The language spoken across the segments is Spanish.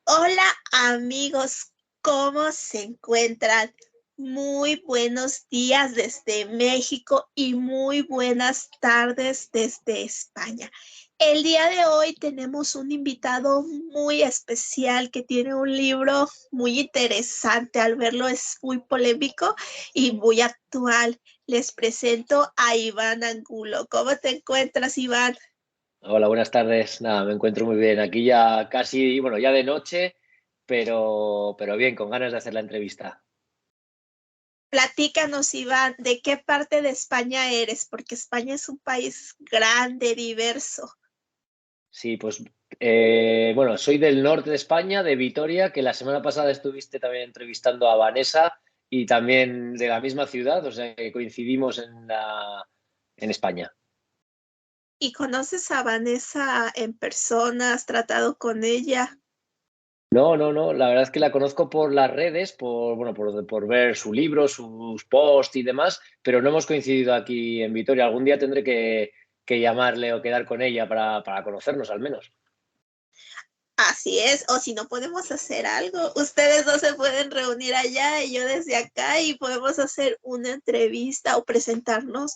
Hola amigos, ¿cómo se encuentran? Muy buenos días desde México y muy buenas tardes desde España. El día de hoy tenemos un invitado muy especial que tiene un libro muy interesante. Al verlo es muy polémico y muy actual. Les presento a Iván Angulo. ¿Cómo te encuentras, Iván? Hola, buenas tardes. Nada, me encuentro muy bien. Aquí ya casi, bueno, ya de noche, pero bien, con ganas de hacer la entrevista. Platícanos, Iván, ¿de qué parte de España eres? Porque España es un país grande, diverso. Sí, pues, bueno, soy del norte de España, de Vitoria, que la semana pasada estuviste también entrevistando a Vanessa y también de la misma ciudad, o sea que coincidimos en España. ¿Y conoces a Vanessa en persona? ¿Has tratado con ella? No, no, no, la verdad es que la conozco por las redes, bueno, por ver su libro, sus posts y demás, pero no hemos coincidido aquí en Vitoria. Algún día tendré que llamarle o quedar con ella para conocernos al menos. Así es, o si no podemos hacer algo, ustedes dos se pueden reunir allá y yo desde acá y podemos hacer una entrevista o presentarnos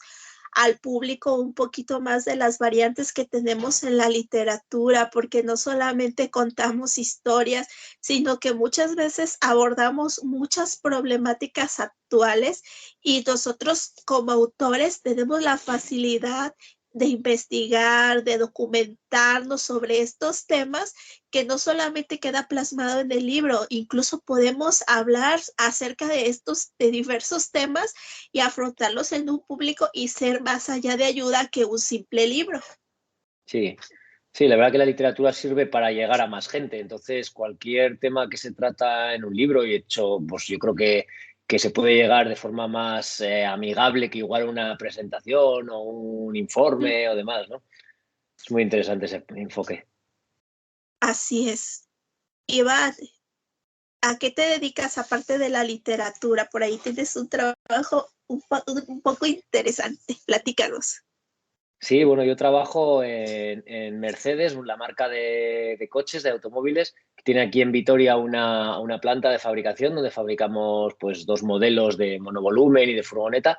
al público un poquito más de las variantes que tenemos en la literatura, porque no solamente contamos historias, sino que muchas veces abordamos muchas problemáticas actuales y nosotros como autores tenemos la facilidad de investigar, de documentarnos sobre estos temas que no solamente queda plasmado en el libro, incluso podemos hablar acerca de estos, de diversos temas y afrontarlos en un público y ser más allá de ayuda que un simple libro. Sí, sí, la verdad que la literatura sirve para llegar a más gente. Entonces, cualquier tema que se trata en un libro, y de hecho, pues yo creo que se puede llegar de forma más amigable que igual una presentación o un informe o demás, ¿no? Es muy interesante ese enfoque. Así es. Iván, ¿a qué te dedicas aparte de la literatura? Por ahí tienes un trabajo un poco interesante. Platícanos. Sí, bueno, yo trabajo en Mercedes, la marca de coches, de automóviles, que tiene aquí en Vitoria una planta de fabricación donde fabricamos pues dos modelos de monovolumen y de furgoneta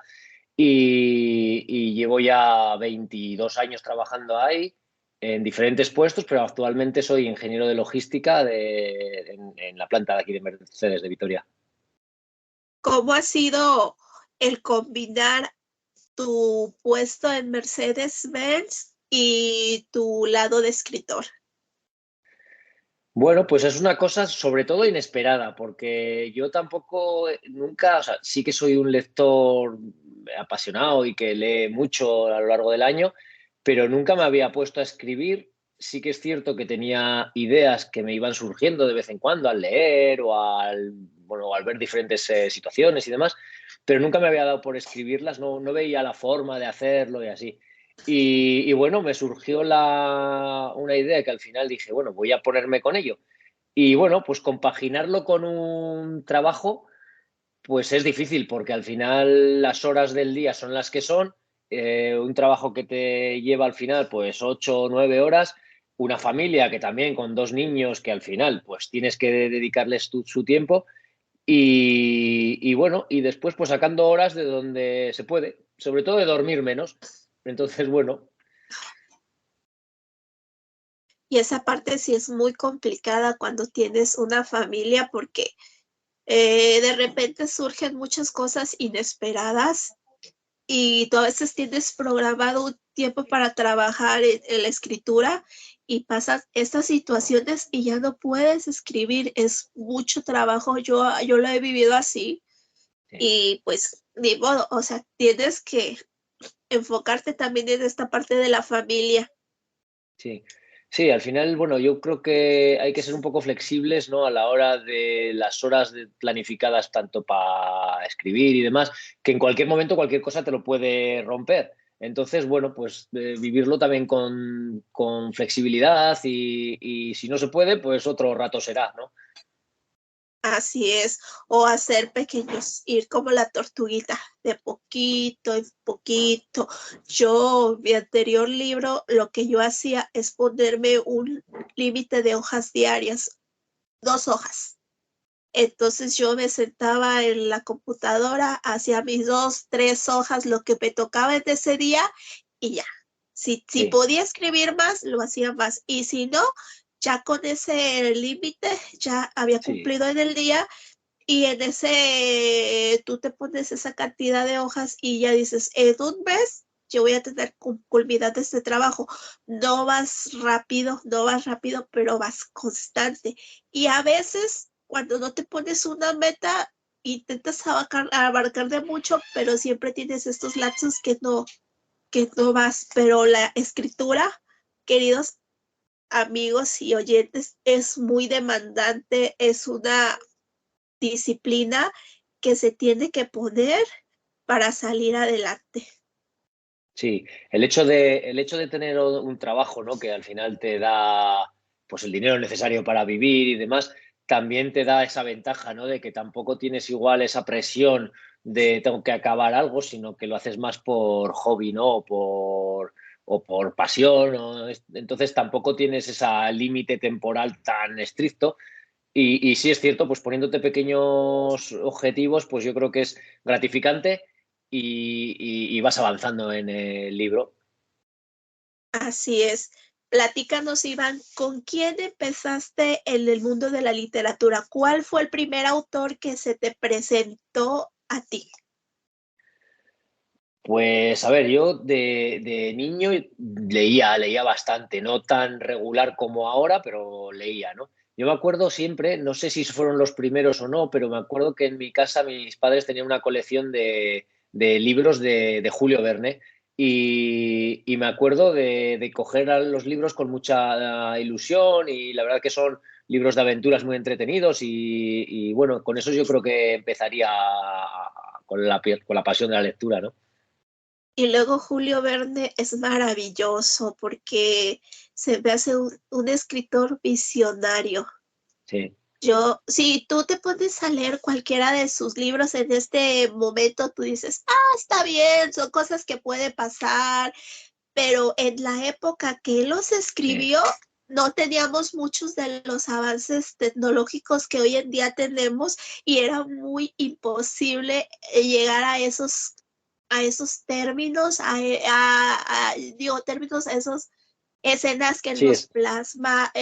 y llevo ya 22 años trabajando ahí en diferentes puestos, pero actualmente soy ingeniero de logística en la planta de aquí de Mercedes de Vitoria. ¿Cómo ha sido el combinar tu puesto en Mercedes-Benz y tu lado de escritor? Bueno, pues es una cosa sobre todo inesperada, porque yo tampoco nunca, o sea, sí que soy un lector apasionado y que lee mucho a lo largo del año, pero nunca me había puesto a escribir. Sí que es cierto que tenía ideas que me iban surgiendo de vez en cuando al leer bueno, al ver diferentes situaciones y demás, pero nunca me había dado por escribirlas, no veía la forma de hacerlo y así. Y bueno, me surgió una idea que al final dije, bueno, voy a ponerme con ello. Y bueno, pues compaginarlo con un trabajo, pues es difícil porque al final las horas del día son las que son. Un trabajo que te lleva al final pues 8 o 9 horas, una familia que también con dos niños que al final pues tienes que dedicarles su tiempo y bueno, y después pues sacando horas de donde se puede, sobre todo de dormir menos. Entonces, bueno, Y esa parte sí es muy complicada cuando tienes una familia porque de repente surgen muchas cosas inesperadas y tú a veces tienes programado un tiempo para trabajar en la escritura y pasas estas situaciones y ya no puedes escribir. Es mucho trabajo. Yo lo he vivido así sí. y pues ni modo, o sea, tienes que enfocarte también en esta parte de la familia. Sí, sí, al final, bueno, yo creo que hay que ser un poco flexibles, ¿no? A la hora de las horas planificadas tanto para escribir y demás, que en cualquier momento cualquier cosa te lo puede romper. Entonces, bueno, pues vivirlo también con flexibilidad y si no se puede, pues otro rato será, ¿no? Así es, o hacer pequeños, ir como la tortuguita, de poquito en poquito. Yo, mi anterior libro, lo que yo hacía es ponerme un límite de hojas diarias. 2 hojas. Entonces yo me sentaba en la computadora, hacía mis 2, 3 hojas, lo que me tocaba en ese día y ya. Si Sí, podía escribir más, lo hacía más. Y si no, ya con ese límite, ya había sí, cumplido en el día y en ese, tú te pones esa cantidad de hojas y ya dices, en un mes yo voy a tener culminado este trabajo. No vas rápido, pero vas constante. Y a veces, cuando no te pones una meta, intentas abarcar de mucho, pero siempre tienes estos lapsos que no vas. Pero la escritura, queridos amigos y oyentes, es muy demandante, es una disciplina que se tiene que poner para salir adelante. sí. El hecho de tener un trabajo, ¿no? Que al final te da pues el dinero necesario para vivir y demás, también te da esa ventaja, ¿no? De que tampoco tienes igual esa presión de tengo que acabar algo, sino que lo haces más por hobby, ¿no? O por pasión. Entonces tampoco tienes ese límite temporal tan estricto. Y sí es cierto, pues poniéndote pequeños objetivos, pues yo creo que es gratificante y vas avanzando en el libro. Así es. Platícanos, Iván, ¿con quién empezaste en el mundo de la literatura? ¿Cuál fue el primer autor que se te presentó a ti? Pues a ver, yo de niño leía bastante, no tan regular como ahora, pero leía, ¿no? Yo me acuerdo siempre, no sé si fueron los primeros o no, pero me acuerdo que en mi casa mis padres tenían una colección de libros de Julio Verne y me acuerdo de coger los libros con mucha ilusión y la verdad que son libros de aventuras muy entretenidos y bueno, con eso yo creo que empezaría con la pasión de la lectura, ¿no? Y luego Julio Verne es maravilloso porque se me hace un escritor visionario. Sí. Si tú te pones a leer cualquiera de sus libros en este momento, tú dices, está bien, son cosas que pueden pasar, pero en la época que él los Sí, escribió, no teníamos muchos de los avances tecnológicos que hoy en día tenemos y era muy imposible llegar a esos términos, digo, términos, a esas escenas que él sí, nos plasma,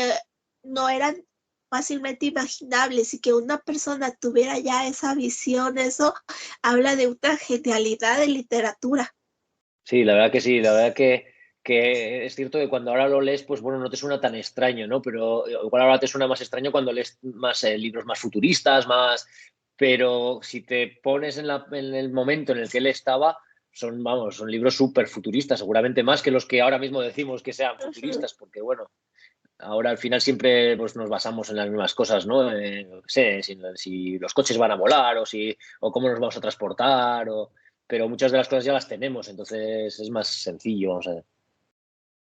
no eran fácilmente imaginables y que una persona tuviera ya esa visión, eso habla de una genialidad de literatura. sí, la verdad que sí, la verdad que es cierto que cuando ahora lo lees, pues bueno, no te suena tan extraño, ¿no? Pero igual ahora te suena más extraño cuando lees más libros más futuristas, más... Pero si te pones en el momento en el que él estaba, son, vamos, son libros súper futuristas, seguramente más que los que ahora mismo decimos que sean Ujú. futuristas, porque bueno, ahora al final siempre pues, nos basamos en las mismas cosas, ¿no? No sé, si los coches van a volar o cómo nos vamos a transportar, pero muchas de las cosas ya las tenemos, entonces es más sencillo, vamos a ver.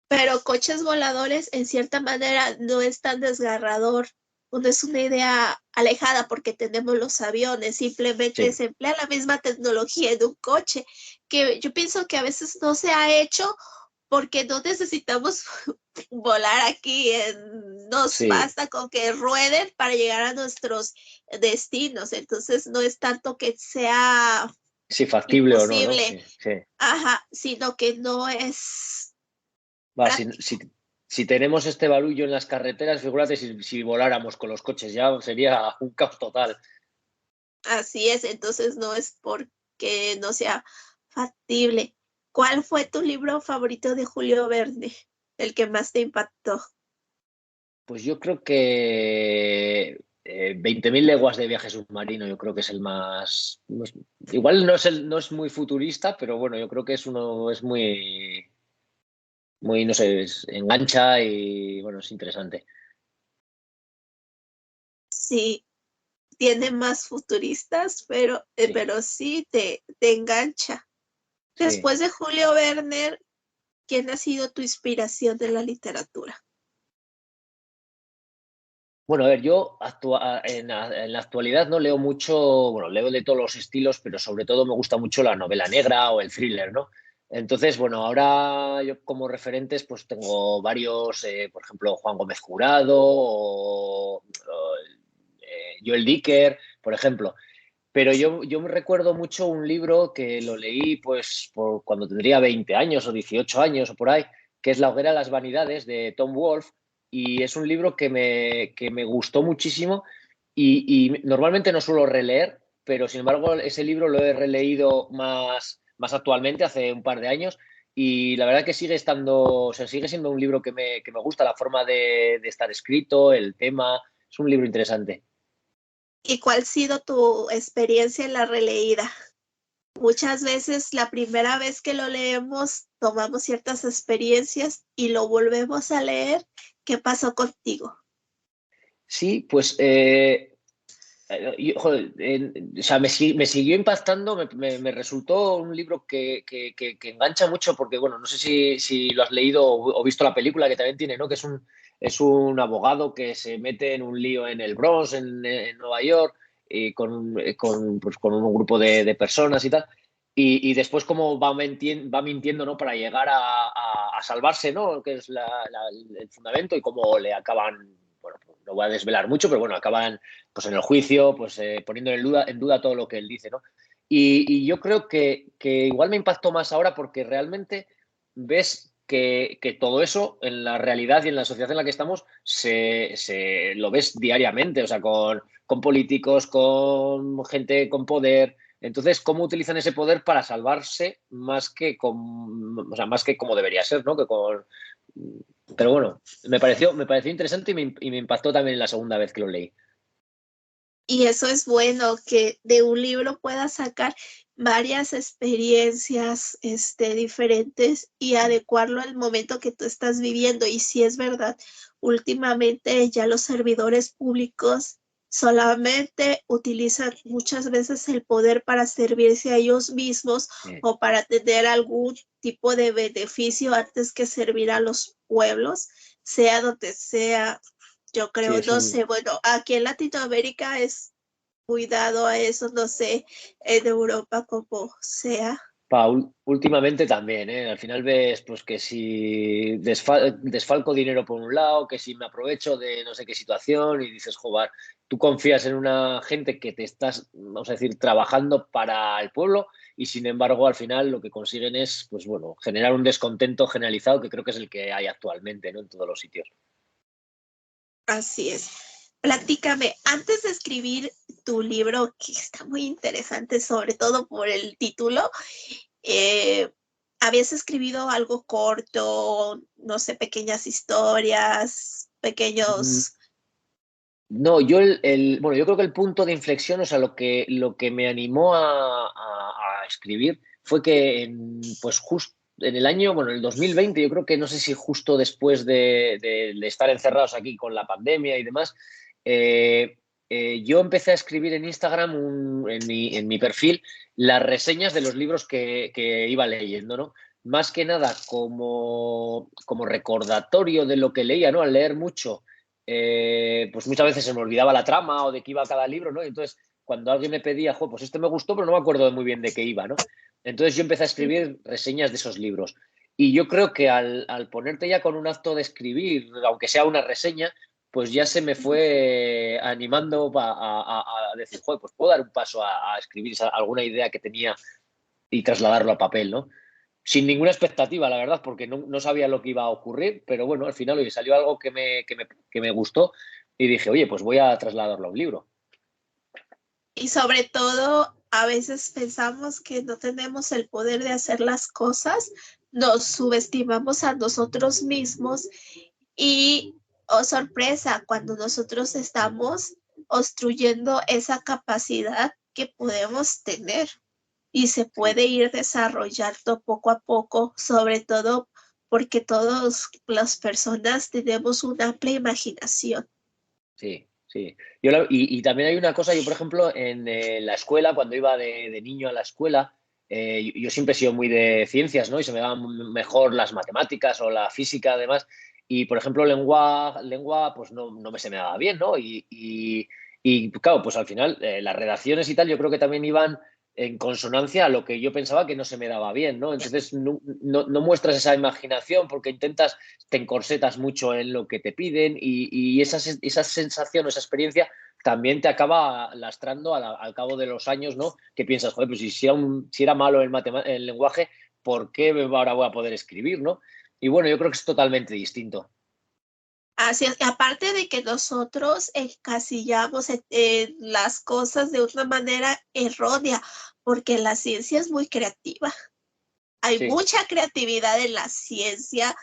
Pero coches voladores en cierta manera no es tan desgarrador, no es una idea alejada porque tenemos los aviones, simplemente Sí, se emplea la misma tecnología en un coche, que yo pienso que a veces no se ha hecho porque no necesitamos volar aquí, nos sí, basta con que rueden para llegar a nuestros destinos, entonces no es tanto que sea sí, factible o no, ¿no? imposible, Sí, sí. ajá, sino que no es Va, práctico. si tenemos este barullo en las carreteras, figúrate si voláramos con los coches, ya sería un caos total. Así es, entonces no es porque no sea factible. ¿Cuál fue tu libro favorito de Julio Verne? El que más te impactó. Pues yo creo que 20.000 leguas de viaje submarino, yo creo que es el más... igual no es muy futurista, pero bueno, yo creo que es muy, no sé, engancha y bueno, es interesante. Sí, tiene más futuristas, Sí, pero sí te engancha. sí. Después de Julio Verne, ¿quién ha sido tu inspiración de la literatura? Bueno, a ver, yo en la actualidad no leo mucho, bueno, leo de todos los estilos, pero sobre todo me gusta mucho la novela negra o el thriller, ¿no? Entonces, bueno, ahora yo como referentes pues tengo varios, por ejemplo, Juan Gómez Jurado Joel Dicker, por ejemplo. Pero yo me recuerdo mucho un libro que lo leí pues por cuando tendría 20 años o 18 años o por ahí, que es La hoguera de las vanidades de Tom Wolfe, y es un libro que me gustó muchísimo y normalmente no suelo releer, pero sin embargo ese libro lo he releído más actualmente, hace un par de años, y la verdad que sigue estando, o sea, sigue siendo un libro que me gusta, la forma de estar escrito, el tema, es un libro interesante. ¿Y cuál ha sido tu experiencia en la releída? Muchas veces la primera vez que lo leemos tomamos ciertas experiencias y lo volvemos a leer. ¿Qué pasó contigo? Sí, pues joder, o sea, me siguió impactando, me resultó un libro que engancha mucho porque, bueno, no sé si lo has leído o visto la película que también tiene, ¿no? Que es un abogado que se mete en un lío en el Bronx, en Nueva York, y pues, con un grupo de personas y tal. Y después cómo va mintiendo, ¿no? Para llegar a salvarse, ¿no? Que es el fundamento y cómo le acaban, bueno, pues no voy a desvelar mucho, pero bueno, acaban pues en el juicio, pues poniendo en duda todo lo que él dice, ¿no? Y yo creo que igual me impactó más ahora porque realmente ves que todo eso en la realidad y en la sociedad en la que estamos se lo ves diariamente, o sea, con políticos, con gente con poder. Entonces, ¿cómo utilizan ese poder para salvarse o sea, más que como debería ser, ¿no? Pero bueno, me pareció interesante y me impactó también la segunda vez que lo leí. Y eso es bueno, que de un libro puedas sacar varias experiencias diferentes y adecuarlo al momento que tú estás viviendo. Y si es verdad, últimamente ya los servidores públicos solamente utilizan muchas veces el poder para servirse a ellos mismos o para tener algún tipo de beneficio antes que servir a los pueblos, sea donde sea. Yo Sí, creo, no sé, bueno, aquí en Latinoamérica es muy dado a eso, no sé, en Europa como sea. Últimamente también, ¿eh? Al final ves pues que si desfalco dinero por un lado, que si me aprovecho de no sé qué situación y dices, joder, tú confías en una gente que te estás, vamos a decir, trabajando para el pueblo y sin embargo al final lo que consiguen es, pues bueno, generar un descontento generalizado que creo que es el que hay actualmente, ¿no? En todos los sitios. Así es. Platícame, antes de escribir tu libro, que está muy interesante, sobre todo por el título, eh, ¿habías escribido algo corto, no sé, pequeñas historias, Mm, pequeños? No, bueno, yo creo que el punto de inflexión, o sea, lo que me animó a escribir fue que pues justo en el año, bueno, el 2020, yo creo que no sé si justo después de estar encerrados aquí con la pandemia y demás, eh, yo empecé a escribir en Instagram, en mi perfil, las reseñas de los libros que iba leyendo, ¿no? Más que nada como recordatorio de lo que leía, ¿no? Al leer mucho pues muchas veces se me olvidaba la trama o de qué iba cada libro, ¿no? Y entonces, cuando alguien me pedía, pues este me gustó, pero no me acuerdo muy bien de qué iba, ¿no? Entonces yo empecé a escribir reseñas de esos libros. Y yo creo que al ponerte ya con un acto de escribir, aunque sea una reseña, pues ya se me fue animando a decir, joder, pues puedo dar un paso a escribir alguna idea que tenía y trasladarlo a papel, ¿no? Sin ninguna expectativa, la verdad, porque no sabía lo que iba a ocurrir, pero bueno, al final oye, salió algo que me gustó y dije, oye, pues voy a trasladarlo a un libro. Y sobre todo, a veces pensamos que no tenemos el poder de hacer las cosas, nos subestimamos a nosotros mismos y, oh sorpresa, cuando nosotros estamos obstruyendo esa capacidad que podemos tener y se Sí, puede ir desarrollando poco a poco, sobre todo porque todas las personas tenemos una amplia imaginación. sí, sí. Y también hay una cosa, yo por ejemplo, en la escuela, cuando iba de niño a la escuela, yo siempre he sido muy de ciencias, ¿no? Y se me daban mejor las matemáticas o la física, además. Y, por ejemplo, lengua pues no se me daba bien, ¿no? Y claro, pues al final las redacciones y tal, yo creo que también iban en consonancia a lo que yo pensaba que no se me daba bien, ¿no? Entonces no muestras esa imaginación porque te encorsetas mucho en lo que te piden y esa sensación o esa experiencia también te acaba lastrando al cabo de los años, ¿no? Que piensas, joder, pues si era malo el lenguaje, ¿por qué ahora voy a poder escribir, ¿no? Y bueno, yo creo que es totalmente distinto. Así es, aparte de que nosotros encasillamos las cosas de una manera errónea, porque la ciencia es muy creativa. Hay Sí, mucha creatividad en la ciencia.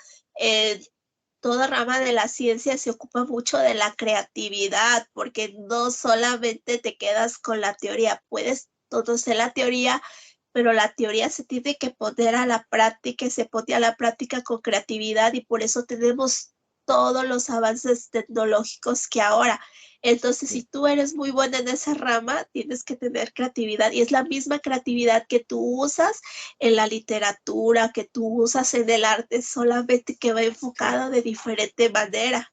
Toda rama de la ciencia se ocupa mucho de la creatividad, porque no solamente te quedas con la teoría, puedes conocer la teoría, pero la teoría se tiene que poner a la práctica y se pone a la práctica con creatividad y por eso tenemos todos los avances tecnológicos que ahora. Entonces, si tú eres muy buena en esa rama, tienes que tener creatividad y es la misma creatividad que tú usas en la literatura, que tú usas en el arte, solamente que va sí. enfocado de diferente manera.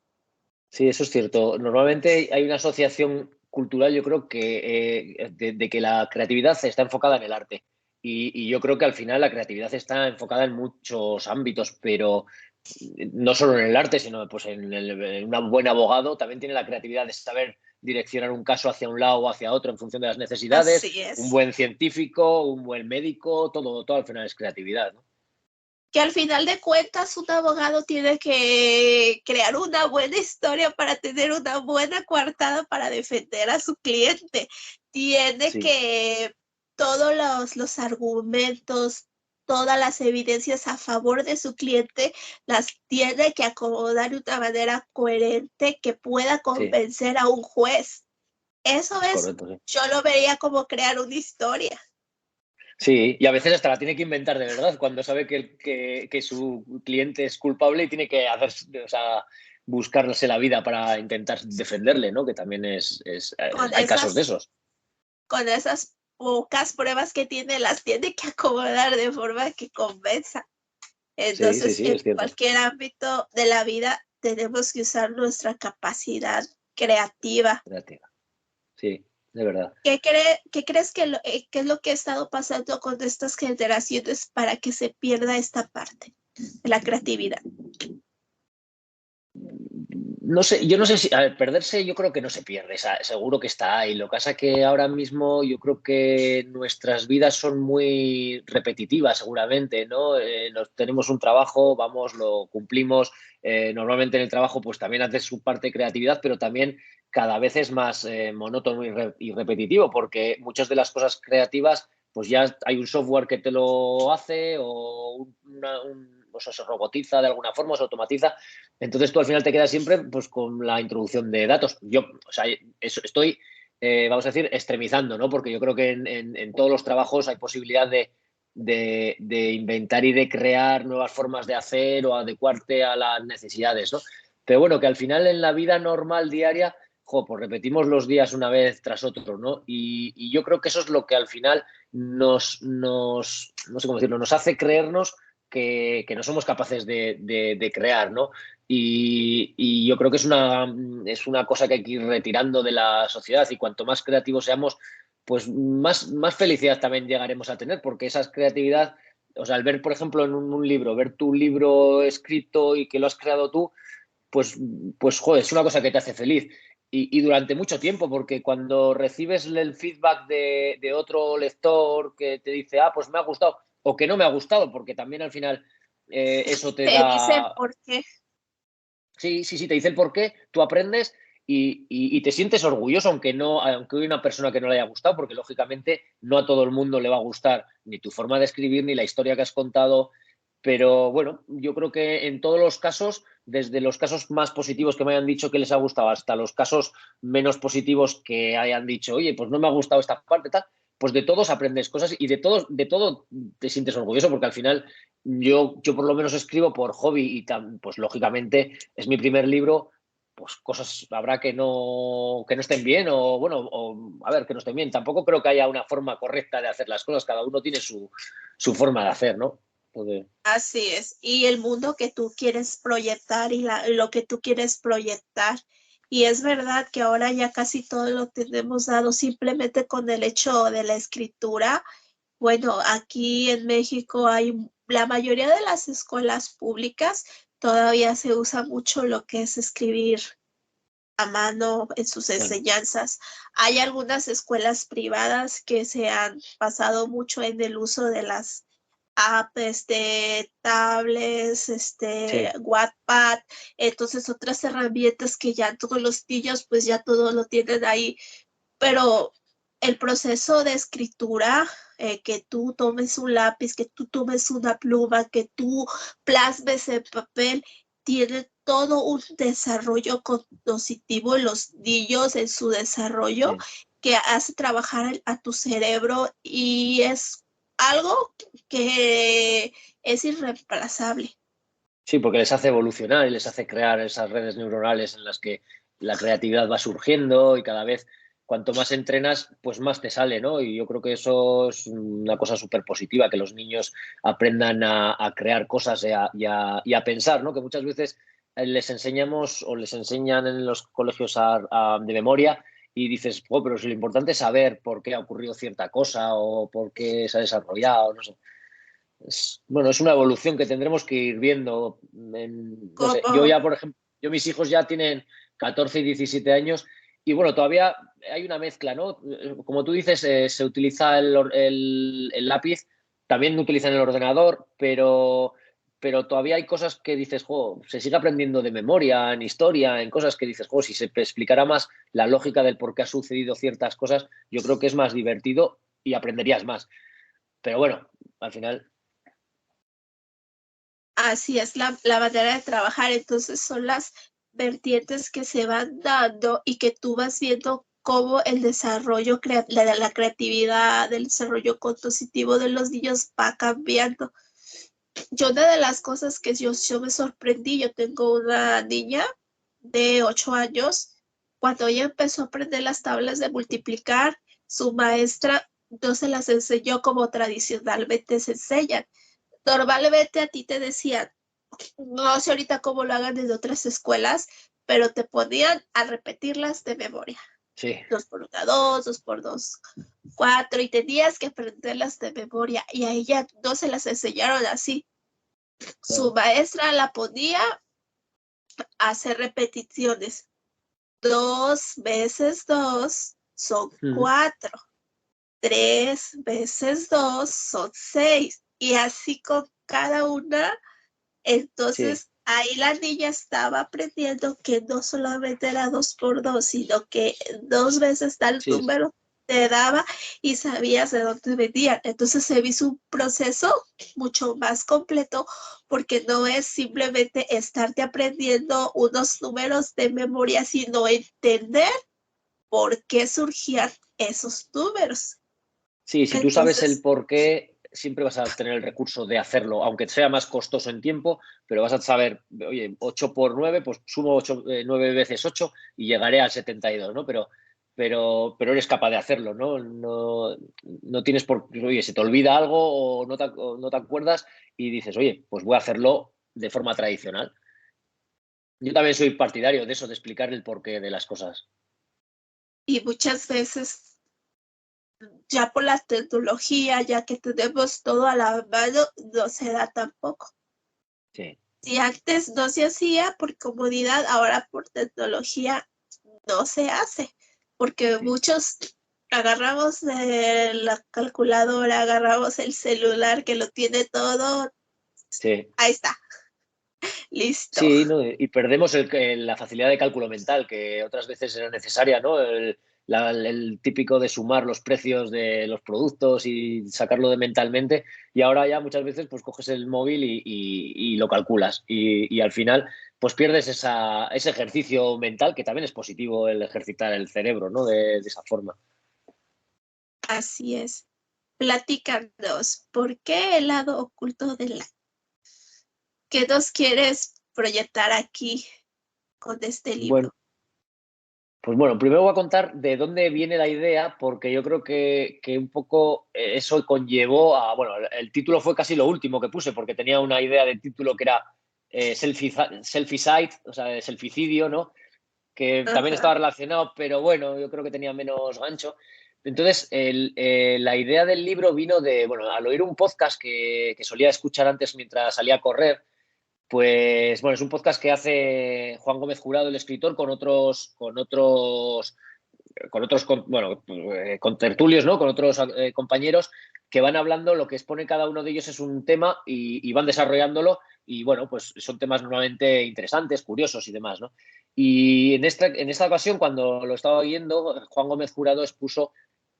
Sí, eso es cierto. Normalmente hay una asociación cultural, yo creo que de que la creatividad está enfocada en el arte. Y yo creo que al final la creatividad está enfocada en muchos ámbitos, pero no solo en el arte, sino pues en un buen abogado también tiene la creatividad de saber direccionar un caso hacia un lado o hacia otro en función de las necesidades. Así Un es. buen científico, un buen médico, todo al final es creatividad, ¿no? Que al final de cuentas un abogado tiene que crear una buena historia para tener una buena coartada para defender a su cliente. Tiene Sí, que todos los argumentos, todas las evidencias a favor de su cliente las tiene que acomodar de una manera coherente que pueda sí, convencer a un juez. Eso es, correcto, sí. yo lo vería como crear una historia. Sí, y a veces hasta la tiene que inventar de verdad, cuando sabe que su cliente es culpable y tiene que hacer, o sea, buscarse la vida para intentar defenderle, ¿no? Que también Con hay casos de esas esos. con esas pocas pruebas que tiene, las tiene que acomodar de forma que convenza. Sí, sí, Entonces, sí, en es cierto. cualquier ámbito de la vida tenemos que usar nuestra capacidad creativa. Creativa. Sí, de verdad. ¿Qué crees que es lo que ha estado pasando con estas generaciones para que se pierda esta parte de la creatividad? No sé, yo no sé si, a ver, perderse yo creo que no se pierde, seguro que está ahí. Lo que pasa que ahora mismo yo creo que nuestras vidas son muy repetitivas, seguramente, ¿no? Tenemos un trabajo, vamos, lo cumplimos. Normalmente en el trabajo pues también haces su parte de creatividad, pero también cada vez es más monótono y repetitivo, porque muchas de las cosas creativas pues ya hay un software que te lo hace o o sea, se robotiza de alguna forma, se automatiza. Entonces tú al final te quedas siempre pues, con la introducción de datos. Yo, o sea, estoy, vamos a decir, extremizando, ¿no? Porque yo creo que en todos los trabajos hay posibilidad de inventar y de crear nuevas formas de hacer o adecuarte a las necesidades, ¿no? Pero bueno, que al final en la vida normal, diaria, pues repetimos los días una vez tras otro, ¿no? Y yo creo que eso es lo que al final no sé cómo decirlo, nos hace creernos que no somos capaces de crear, ¿no? Y yo creo que es una cosa que hay que ir retirando de la sociedad y cuanto más creativos seamos, pues más felicidad también llegaremos a tener, porque esa creatividad, o sea, al ver, por ejemplo, en un libro, ver tu libro escrito y que lo has creado tú, pues, pues joder, es una cosa que te hace feliz. Y durante mucho tiempo, porque cuando recibes el feedback de otro lector que te dice, ah, pues me ha gustado, o que no me ha gustado, porque también al final eso te Te dicen da. por qué. Sí, sí, sí, te dice el por qué, tú aprendes y te sientes orgulloso, aunque hay una persona que no le haya gustado, porque lógicamente no a todo el mundo le va a gustar ni tu forma de escribir, ni la historia que has contado. Pero bueno, yo creo que en todos los casos, desde los casos más positivos que me hayan dicho que les ha gustado hasta los casos menos positivos que hayan dicho, oye, pues no me ha gustado esta parte, tal, pues de todos aprendes cosas y de todo te sientes orgulloso, porque al final yo por lo menos escribo por hobby y pues lógicamente es mi primer libro, pues cosas habrá que no estén bien o bueno, o, a ver, que no estén bien. Tampoco creo que haya una forma correcta de hacer las cosas, cada uno tiene su forma de hacer, ¿no? Entonces, Así es. Y el mundo que tú quieres proyectar y lo que tú quieres proyectar. Y es verdad que ahora ya casi todo lo tenemos dado simplemente con el hecho de la escritura. Bueno, aquí en México hay la mayoría de las escuelas públicas todavía se usa mucho lo que es escribir a mano en sus Bueno, enseñanzas. Hay algunas escuelas privadas que se han basado mucho en el uso de las apps, tablets, sí, Wattpad, entonces otras herramientas que ya todos los niños pues ya todo lo tienen ahí, pero el proceso de escritura, que tú tomes un lápiz, que tú tomes una pluma, que tú plasmes en papel, tiene todo un desarrollo cognitivo en los niños, en su desarrollo, sí. que hace trabajar a tu cerebro y es algo que es irreemplazable. Sí, porque les hace evolucionar y les hace crear esas redes neuronales en las que la creatividad va surgiendo y cada vez cuanto más entrenas, pues más te sale, ¿no? Y yo creo que eso es una cosa súper positiva, que los niños aprendan a crear cosas y a pensar, ¿no? Que muchas veces les enseñamos o les enseñan en los colegios de memoria y dices, oh, pero si lo importante es saber por qué ha ocurrido cierta cosa o por qué se ha desarrollado, no sé. Bueno, es una evolución que tendremos que ir viendo. No sé, yo Como ya, por ejemplo, mis hijos ya tienen 14 y 17 años y bueno, todavía hay una mezcla, ¿no? Como tú dices, se utiliza el lápiz, también utilizan el ordenador, pero todavía hay cosas que dices, jo, se sigue aprendiendo de memoria, en historia, en cosas que dices, jo, si se explicara más la lógica del por qué ha sucedido ciertas cosas, yo creo que es más divertido y aprenderías más. Pero bueno, al final, así es la manera de trabajar, entonces son las vertientes que se van dando y que tú vas viendo cómo el desarrollo, la creatividad, el desarrollo cognitivo de los niños va cambiando. Yo una de las cosas que yo me sorprendí, yo tengo una niña de 8 años, cuando ella empezó a aprender las tablas de multiplicar, su maestra no se las enseñó como tradicionalmente se enseñan. Normalmente a ti te decían, no sé ahorita cómo lo hagan desde otras escuelas, pero te ponían a repetirlas de memoria. sí. 2 por 1, 2, 2 por 2, 4, y tenías que aprenderlas de memoria. Y a ella no se las enseñaron así. Su Claro. maestra la ponía a hacer repeticiones. 2 veces 2 son Ujú. 4. 3 veces 2 son 6. Y así con cada una. Sí, Entonces, ahí la niña estaba aprendiendo que no solamente era 2 por 2, sino que 2 veces tal sí, número te daba y sabías de dónde venían. Entonces se hizo un proceso mucho más completo porque no es simplemente estarte aprendiendo unos números de memoria, sino entender por qué surgían esos números. sí, si tú sabes el Entonces, por qué, siempre vas a tener el recurso de hacerlo, aunque sea más costoso en tiempo, pero vas a saber, oye, 8 por 9, pues sumo 8, 9 veces 8 y llegaré al 72, ¿no? Pero eres capaz de hacerlo, ¿no? No tienes por, oye, se te olvida algo o no te acuerdas y dices, oye, pues voy a hacerlo de forma tradicional. Yo también soy partidario de eso, de explicar el porqué de las cosas. y muchas veces ya por la tecnología, ya que tenemos todo a la mano, no se da tampoco. Sí, Si antes no se hacía por comodidad, ahora por tecnología no se hace, porque sí, muchos agarramos la calculadora, agarramos el celular que lo tiene todo, sí. ahí está, listo. Sí, ¿no? Y perdemos la facilidad de cálculo mental, que otras veces era necesaria, ¿no? El típico de sumar los precios de los productos y sacarlo de mentalmente. Y ahora ya muchas veces pues coges el móvil y lo calculas. Y al final pues pierdes ese ejercicio mental, que también es positivo el ejercitar el cerebro, ¿no? De esa forma. Así es. Platícanos, ¿por qué el lado oculto de la? ¿Qué nos quieres proyectar aquí con este Bueno, libro? pues bueno, primero voy a contar de dónde viene la idea, porque yo creo que un poco eso conllevó a, bueno, el título fue casi lo último que puse, porque tenía una idea de título que era selfie, selfie site, o sea, de selficidio, ¿no? que también Ajá. estaba relacionado, pero bueno, yo creo que tenía menos gancho. Entonces, la idea del libro vino de, bueno, al oír un podcast que solía escuchar antes mientras salía a correr, pues bueno, es un podcast que hace Juan Gómez Jurado, el escritor, bueno, con tertulios, ¿no? Con otros compañeros que van hablando, lo que expone cada uno de ellos es un tema y van desarrollándolo y bueno, pues son temas normalmente interesantes, curiosos y demás, ¿no? Y en esta ocasión, cuando lo estaba oyendo, Juan Gómez Jurado expuso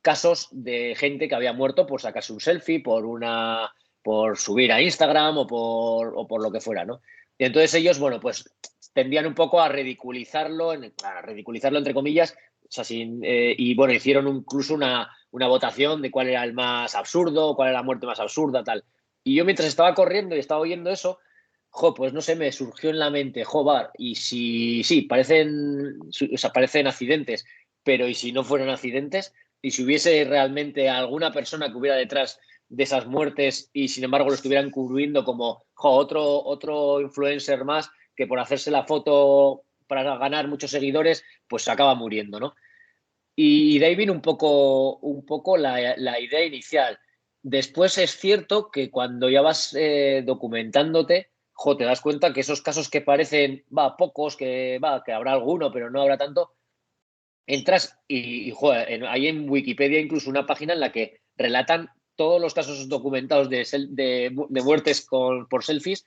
casos de gente que había muerto por sacarse un selfie, por subir a Instagram o por lo que fuera, ¿no? Y entonces ellos, bueno, pues tendían un poco a ridiculizarlo entre comillas, o sea, y bueno, hicieron incluso una votación de cuál era el más absurdo, cuál era la muerte más absurda, tal. Y yo mientras estaba corriendo y estaba oyendo eso, pues no sé, me surgió en la mente, Bar, y si, sí, parecen accidentes, pero ¿y si no fueran accidentes? ¿Y si hubiese realmente alguna persona que hubiera detrás de esas muertes y sin embargo lo estuvieran cubriendo como otro influencer más que por hacerse la foto para ganar muchos seguidores, pues se acaba muriendo, ¿no? Y de ahí viene un poco la idea inicial. Después es cierto que cuando ya vas documentándote, te das cuenta que esos casos que parecen, pocos, que habrá alguno, pero no habrá tanto, entras hay en Wikipedia incluso una página en la que relatan todos los casos documentados de muertes por selfies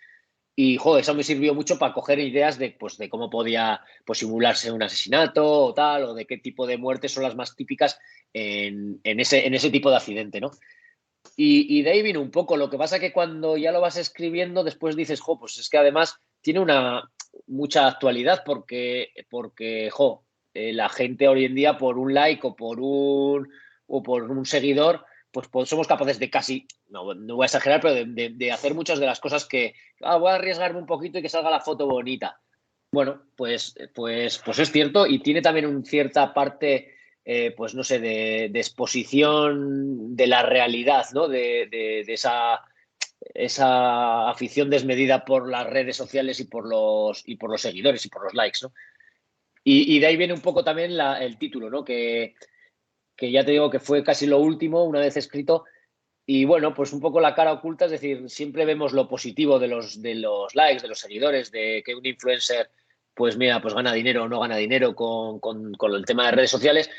y, eso me sirvió mucho para coger ideas pues, de cómo podía pues, simularse un asesinato o tal, o de qué tipo de muertes son las más típicas en ese tipo de accidente, ¿no? Y de ahí vino un poco. Lo que pasa que cuando ya lo vas escribiendo, después dices, pues es que además tiene mucha actualidad porque la gente hoy en día por un like o por un seguidor, pues somos capaces de casi, no voy a exagerar, pero de hacer muchas de las cosas que voy a arriesgarme un poquito y que salga la foto bonita. Bueno, pues es cierto y tiene también una cierta parte, pues no sé, de exposición de la realidad, ¿no? De esa afición desmedida por las redes sociales y por los seguidores y por los likes, ¿no? Y de ahí viene un poco también el título, ¿no? Que ya te digo que fue casi lo último, una vez escrito. Y bueno, pues un poco la cara oculta, es decir, siempre vemos lo positivo de los likes, de los seguidores, de que un influencer, pues mira, pues gana dinero o no gana dinero con el tema de redes sociales,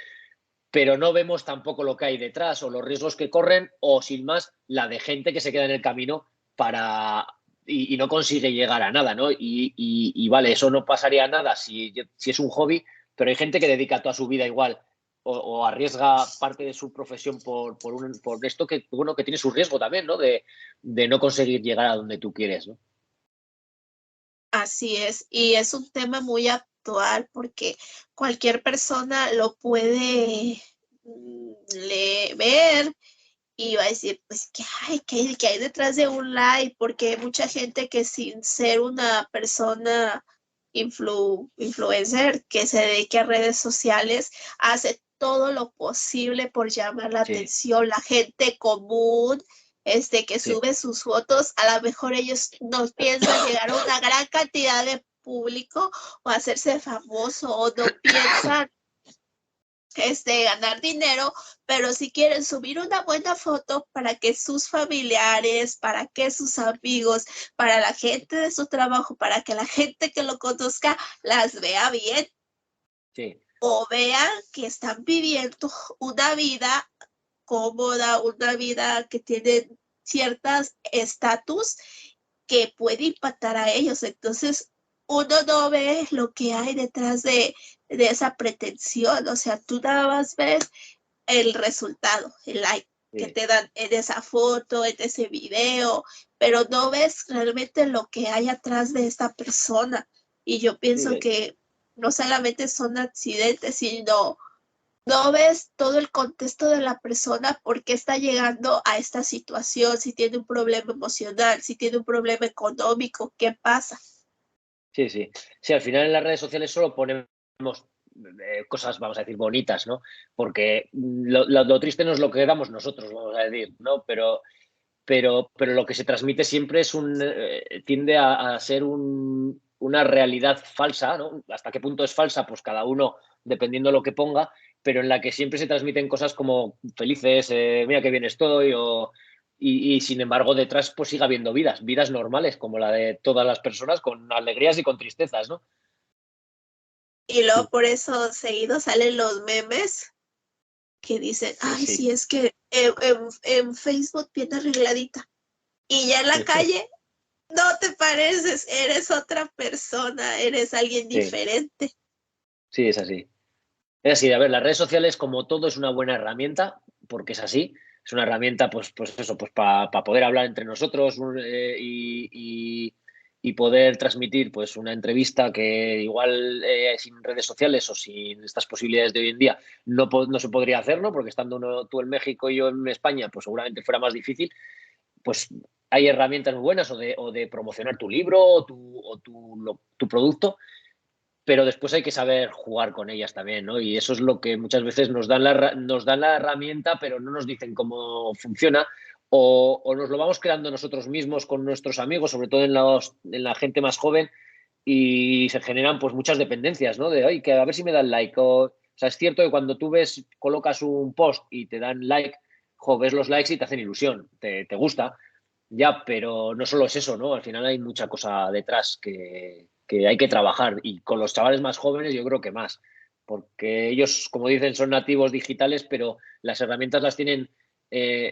pero no vemos tampoco lo que hay detrás o los riesgos que corren o, sin más, la de gente que se queda en el camino y no consigue llegar a nada, ¿no? Y vale, eso no pasaría nada si es un hobby, pero hay gente que dedica toda su vida igual o arriesga parte de su profesión por esto que, bueno, que tiene su riesgo también, ¿no? De no conseguir llegar a donde tú quieres, ¿no? Así es, y es un tema muy actual porque cualquier persona lo puede ver y va a decir, pues, ¿qué hay detrás de un like? Porque hay mucha gente que sin ser una persona influencer que se dedique a redes sociales, hace todo lo posible por llamar la Sí, atención. La gente común, que sí, sube sus fotos, a lo mejor ellos no piensan llegar a una gran cantidad de público o hacerse famoso o no piensan ganar dinero, pero si quieren subir una buena foto para que sus familiares, para que sus amigos, para la gente de su trabajo, para que la gente que lo conozca las vea bien sí, o vean que están viviendo una vida cómoda, una vida que tiene ciertas estatus que puede impactar a ellos. Entonces, uno no ve lo que hay detrás de esa pretensión. O sea, tú nada más ves el resultado, el like que sí, te dan en esa foto, en ese video, pero no ves realmente lo que hay atrás de esta persona. Y yo sí, pienso que no solamente son accidentes, sino no ves todo el contexto de la persona, por qué está llegando a esta situación, si tiene un problema emocional, si tiene un problema económico, qué pasa. sí, sí. Sí, al final en las redes sociales solo ponemos cosas, vamos a decir, bonitas, ¿no? Porque lo triste no es lo que damos nosotros, vamos a decir, ¿no? Pero lo que se transmite siempre tiende a ser una realidad falsa, ¿no? Hasta qué punto es falsa, pues cada uno dependiendo de lo que ponga, pero en la que siempre se transmiten cosas como felices, mira qué bien estoy, y sin embargo detrás pues sigue habiendo vidas normales como la de todas las personas, con alegrías y con tristezas, ¿no? Y luego por eso seguido salen los memes que dicen, ay, Sí. sí, es que en Facebook bien arregladita. Y ya en la calle no te pareces, eres otra persona, eres alguien Sí, diferente. sí, es así. Es así, a ver, las redes sociales, como todo, es una buena herramienta, porque es así. Es una herramienta, pues eso, pues para poder hablar entre nosotros y poder transmitir pues una entrevista que igual sin redes sociales o sin estas posibilidades de hoy en día no se podría hacer, ¿no? Porque estando tú en México y yo en España, pues seguramente fuera más difícil. Pues hay herramientas muy buenas o de promocionar tu libro tu producto, pero después hay que saber jugar con ellas también, ¿no? Y eso es lo que muchas veces nos dan la herramienta, pero no nos dicen cómo funciona, o nos lo vamos creando nosotros mismos con nuestros amigos, sobre todo en la gente más joven, y se generan pues muchas dependencias, ¿no? De, ay, que a ver si me dan like. O sea, es cierto que cuando tú colocas un post y te dan like, ves los likes y te hacen ilusión, te gusta, ya, pero no solo es eso, ¿no? Al final hay mucha cosa detrás que hay que trabajar. Y con los chavales más jóvenes yo creo que más. Porque ellos, como dicen, son nativos digitales, pero las herramientas las tienen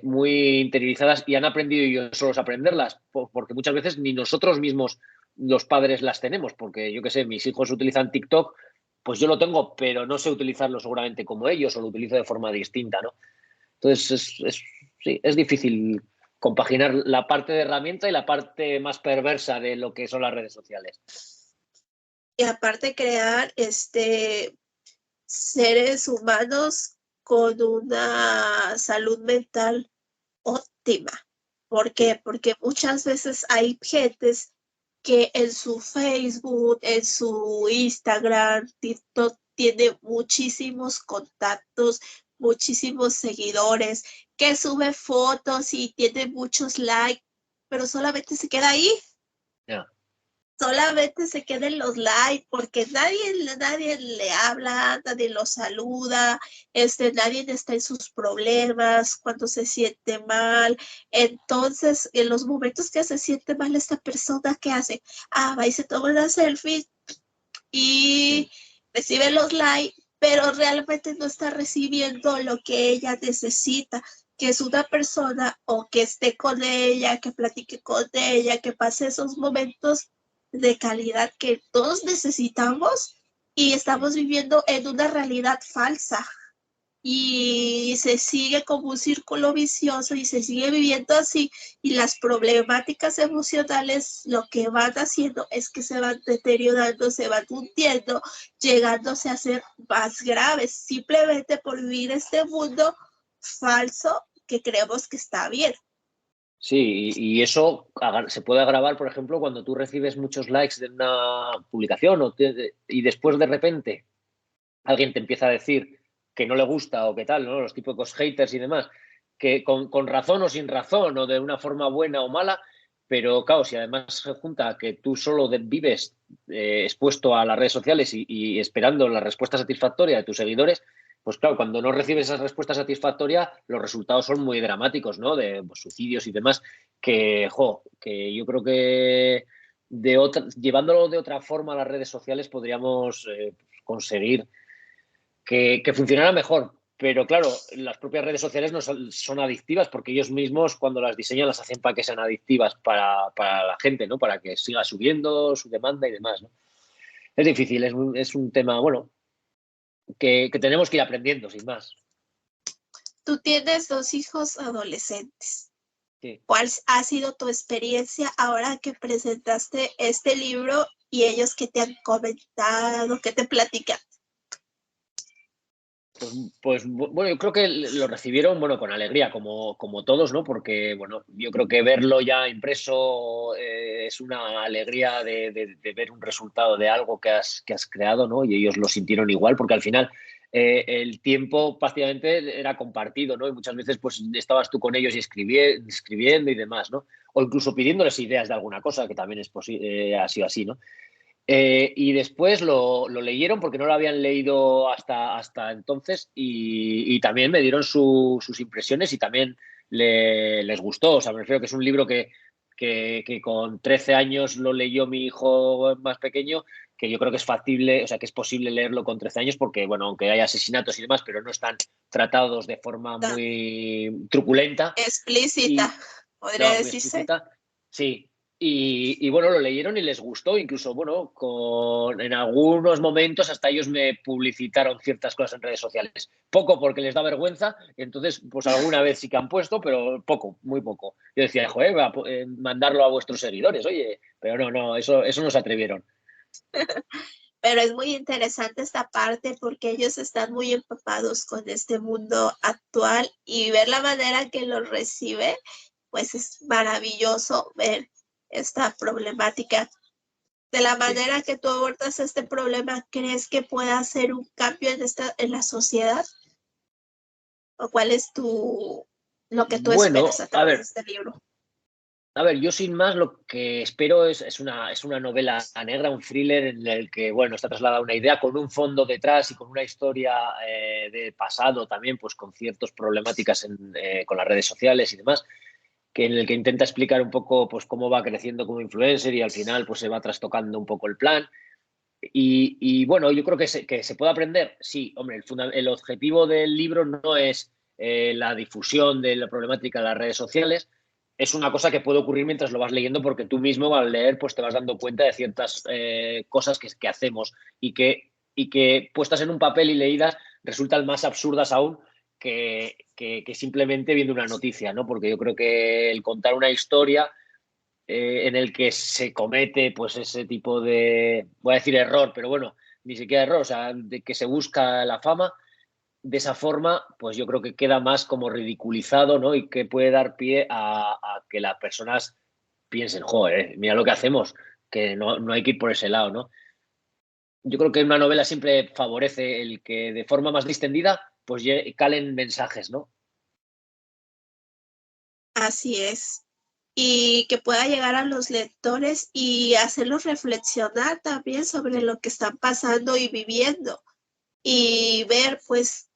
muy interiorizadas y han aprendido ellos solos a aprenderlas. Porque muchas veces ni nosotros mismos, los padres, las tenemos. Porque yo qué sé, mis hijos utilizan TikTok, pues yo lo tengo, pero no sé utilizarlo seguramente como ellos o lo utilizo de forma distinta, ¿no? Entonces, sí, es difícil compaginar la parte de herramienta y la parte más perversa de lo que son las redes sociales. Y aparte crear seres humanos con una salud mental óptima. ¿Por qué? Sí, Porque muchas veces hay gentes que en su Facebook, en su Instagram, TikTok, tiene muchísimos contactos, muchísimos seguidores, que sube fotos y tiene muchos likes, pero solamente se queda ahí, ya. solamente se queden los likes porque nadie le habla, nadie lo saluda, nadie está en sus problemas, cuando se siente mal. Entonces, en los momentos que se siente mal esta persona, ¿qué hace? Ah, va y se toma una selfie Mm. y recibe los likes, pero realmente no está recibiendo lo que ella necesita, que es una persona o que esté con ella, que platique con ella, que pase esos momentos de calidad que todos necesitamos y estamos viviendo en una realidad falsa y se sigue como un círculo vicioso y se sigue viviendo así y las problemáticas emocionales lo que van haciendo es que se van deteriorando, se van hundiendo, llegándose a ser más graves simplemente por vivir este mundo falso que creemos que está bien. Sí, y eso se puede agravar, por ejemplo, cuando tú recibes muchos likes de una publicación y después de repente alguien te empieza a decir que no le gusta o qué tal, ¿no? Los típicos haters y demás, que con razón o sin razón o de una forma buena o mala, pero claro, si además se junta que tú solo vives expuesto a las redes sociales y esperando la respuesta satisfactoria de tus seguidores, pues claro, cuando no recibes esa respuesta satisfactoria, los resultados son muy dramáticos, ¿no? De pues, suicidios y demás, que yo creo que llevándolo de otra forma a las redes sociales podríamos conseguir que funcionara mejor. Pero claro, las propias redes sociales no son adictivas porque ellos mismos cuando las diseñan las hacen para que sean adictivas para la gente, ¿no? Para que siga subiendo su demanda y demás, ¿no? Es difícil, es un tema, bueno, que tenemos que ir aprendiendo, sin más. Tú tienes dos hijos adolescentes. Sí. ¿Cuál ha sido tu experiencia ahora que presentaste este libro y ellos que te han comentado, que te platican? Pues, bueno, yo creo que lo recibieron, bueno, con alegría, como todos, ¿no? Porque, bueno, yo creo que verlo ya impreso es una alegría de ver un resultado de algo que has creado, ¿no? Y ellos lo sintieron igual, porque al final el tiempo prácticamente era compartido, ¿no? Y muchas veces, pues, estabas tú con ellos y escribiendo y demás, ¿no? O incluso pidiéndoles ideas de alguna cosa, que también ha sido así, ¿no? Y después lo leyeron porque no lo habían leído hasta entonces y también me dieron sus impresiones y también les gustó. O sea, me refiero que es un libro que con 13 años lo leyó mi hijo más pequeño, que yo creo que es factible, o sea, que es posible leerlo con 13 años porque, bueno, aunque hay asesinatos y demás, pero no están tratados de forma Tan muy truculenta explícita, y podría no, muy decirse. explícita. Sí, y bueno, lo leyeron y les gustó, incluso, bueno, en algunos momentos hasta ellos me publicitaron ciertas cosas en redes sociales. Poco porque les da vergüenza, entonces pues alguna vez sí que han puesto, pero poco, muy poco. Yo decía, joder, mandarlo a vuestros seguidores, oye, pero no, eso no se atrevieron. Pero es muy interesante esta parte porque ellos están muy empapados con este mundo actual y ver la manera que lo recibe, pues es maravilloso ver esta problemática. De la Sí. manera que tú abordas este problema, ¿crees que pueda hacer un cambio en la sociedad? ¿O cuál es lo que tú esperas Bueno, a través de este libro? a ver, yo sin más lo que espero es una novela negra, un thriller en el que, bueno, está trasladada una idea con un fondo detrás y con una historia de pasado también, pues con ciertas problemáticas con las redes sociales y demás, que en el que intenta explicar un poco pues cómo va creciendo como influencer y al final pues se va trastocando un poco el plan. Y bueno, yo creo que se puede aprender. Sí, hombre, el objetivo del libro no es la difusión de la problemática de las redes sociales. Es una cosa que puede ocurrir mientras lo vas leyendo porque tú mismo al leer pues te vas dando cuenta de ciertas cosas que hacemos y que puestas en un papel y leídas resultan más absurdas aún que simplemente viendo una noticia, ¿no? Porque yo creo que el contar una historia en el que se comete pues ese tipo de, voy a decir error, pero bueno, ni siquiera error, o sea, de que se busca la fama, de esa forma, pues yo creo que queda más como ridiculizado, ¿no? Y que puede dar pie a que las personas piensen, joder, mira lo que hacemos, que no hay que ir por ese lado, ¿no? Yo creo que una novela siempre favorece el que de forma más distendida, pues calen mensajes, ¿no? Así es. Y que pueda llegar a los lectores y hacerlos reflexionar también sobre Sí. lo que están pasando y viviendo y ver pues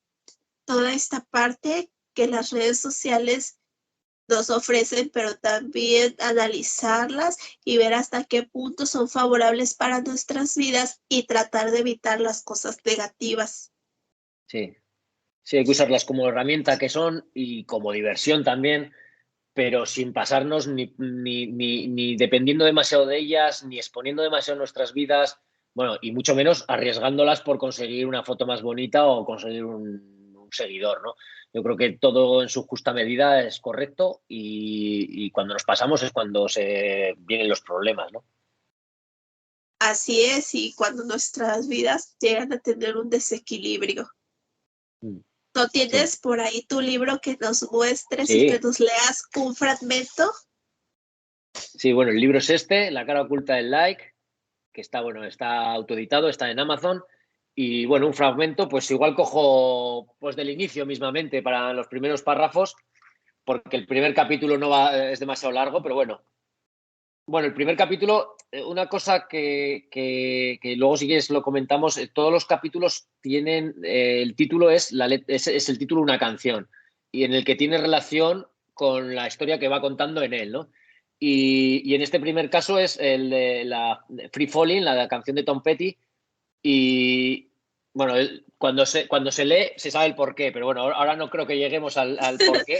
toda esta parte que las redes sociales nos ofrecen, pero también analizarlas y ver hasta qué punto son favorables para nuestras vidas y tratar de evitar las cosas negativas. Sí, sí, hay que usarlas como herramienta que son y como diversión también, pero sin pasarnos ni dependiendo demasiado de ellas, ni exponiendo demasiado nuestras vidas, bueno, y mucho menos arriesgándolas por conseguir una foto más bonita o conseguir un seguidor, ¿no? Yo creo que todo en su justa medida es correcto y cuando nos pasamos es cuando se vienen los problemas, ¿no? Así es, y cuando nuestras vidas llegan a tener un desequilibrio. Mm. ¿No Sí, tienes por ahí tu libro que nos muestres y que sí, nos leas un fragmento? sí, bueno, el libro es este, La cara oculta del like, que está, bueno, está autoeditado, está en Amazon. Y bueno, un fragmento, pues igual cojo pues del inicio mismamente para los primeros párrafos, porque el primer capítulo no va, es demasiado largo, pero bueno. Bueno, el primer capítulo, una cosa que luego si quieres lo comentamos, todos los capítulos tienen, el título es el título de una canción y en el que tiene relación con la historia que va contando en él, ¿no? Y en este primer caso es el de la Free Falling, la canción de Tom Petty, y bueno, cuando se lee se sabe el porqué, pero bueno, ahora no creo que lleguemos al porqué,